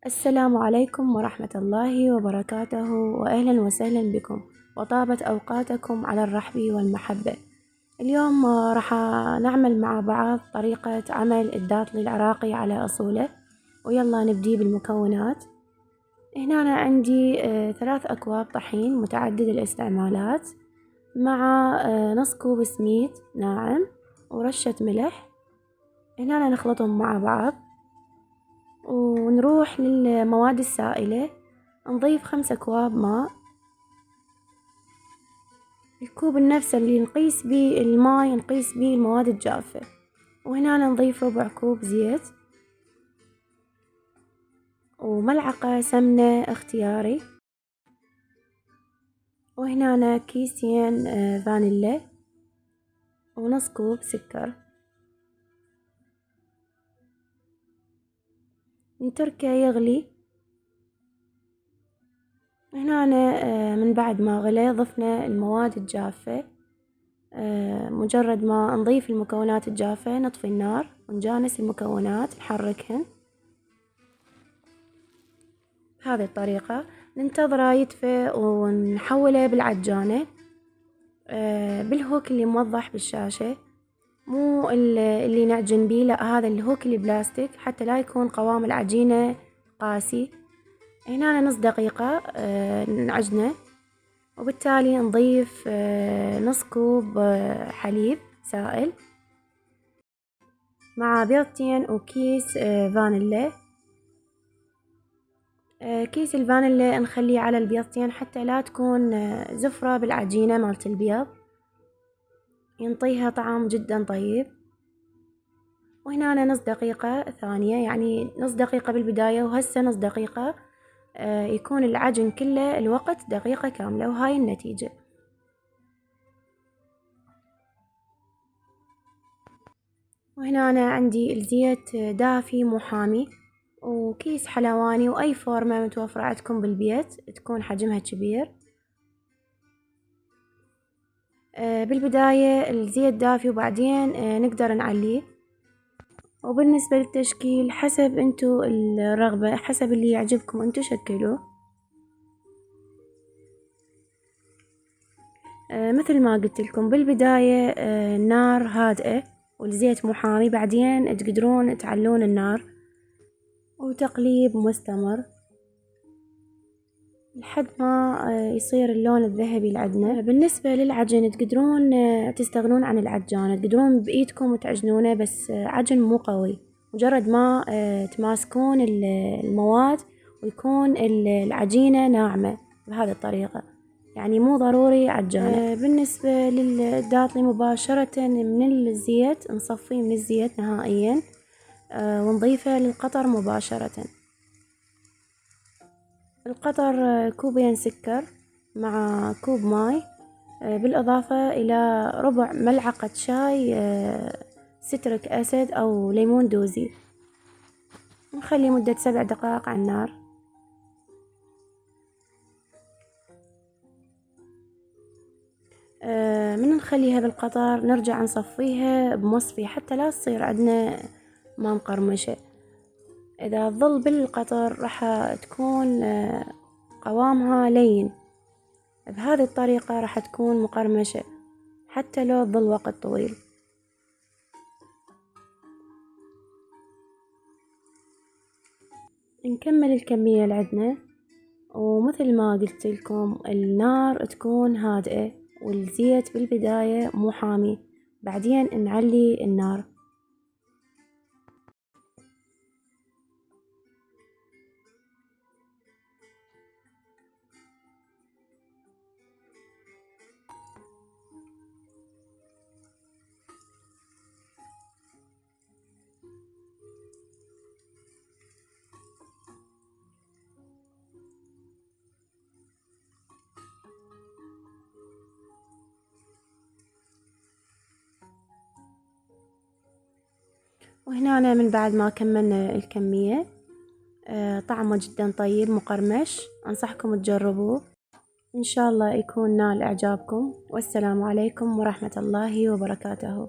السلام عليكم ورحمة الله وبركاته، وأهلا وسهلا بكم، وطابت أوقاتكم على الرحب والمحبة. اليوم راح نعمل مع بعض طريقة عمل الداطلي العراقي على أصوله. ويلا نبدي بالمكونات. هنا أنا عندي 3 أكواب طحين متعدد الاستعمالات، مع نص كوب سميد ناعم ورشة ملح. هنا أنا نخلطهم مع بعض ونروح للمواد السائلة. نضيف 5 أكواب ماء. الكوب نفسه اللي نقيس بيه الماء نقيس بيه المواد الجافة. وهنا نضيف ربع كوب زيت وملعقة سمنة اختياري. وهنا كيسين فانيلا ونص كوب سكر. نتركه يغلي. هنا من بعد ما غلي ضفنا المواد الجافة. مجرد ما نضيف المكونات الجافة نطفي النار ونجانس المكونات نحركهن بهذه الطريقة. ننتظره يدفى ونحوله بالعجانة بالهوك اللي موضح بالشاشة، مو اللي نعجن بيه، لا هذا الهوك اللي بلاستيك حتى لا يكون قوام العجينة قاسي. هنا نص دقيقة نعجنه، وبالتالي نضيف نص كوب حليب سائل مع بيضتين وكيس فانيلا. كيس الفانيلا نخليه على البيضتين حتى لا تكون زفرة بالعجينة مالت البيض، ينطيها طعم جدا طيب. وهنا أنا نص دقيقة ثانية، يعني نص دقيقة بالبداية وهسه نص دقيقة، يكون العجن كله الوقت دقيقة كاملة، وهاي النتيجة. وهنا أنا عندي الزيت دافي مو حامي، وكيس حلواني وأي فورمة متوفرة عندكم بالبيت تكون حجمها كبير. بالبداية الزيت دافي وبعدين نقدر نعليه. وبالنسبة للتشكيل حسب انتو الرغبة، حسب اللي يعجبكم انتو شكلوه. مثل ما قلت لكم بالبداية النار هادئة والزيت مو حامي، بعدين تقدرون تعلون النار وتقليب مستمر لحد ما يصير اللون الذهبي اللي عندنا. بالنسبة للعجن تقدرون تستغنون عن العجان، تقدرون بإيدكم وتعجنونه، بس عجن مو قوي، مجرد ما تماسكون المواد ويكون العجينة ناعمة بهذه الطريقة، يعني مو ضروري عجانة. بالنسبة للداطلي مباشرة من الزيت نصفيه من الزيت نهائيا ونضيفه للقطر مباشرة. القطر كوبين سكر مع كوب ماي، بالإضافة إلى ربع ملعقة شاي ستريك أسيد أو ليمون دوزي. نخلي مدة 7 دقائق على النار. من نخليها بالقطر نرجع نصفيها بمصفي حتى لا تصير عندنا ما مقرمشة. إذا تظل بالقطر راح تكون قوامها لين، بهذه الطريقة راح تكون مقرمشة حتى لو تظل وقت طويل. نكمل الكمية اللي عندنا، ومثل ما قلت لكم النار تكون هادئة والزيت بالبداية مو حامي، بعدين نعلي النار. وهنا أنا من بعد ما كملنا الكمية طعمه جدا طيب مقرمش، أنصحكم تجربوه، إن شاء الله يكون نال إعجابكم. والسلام عليكم ورحمة الله وبركاته.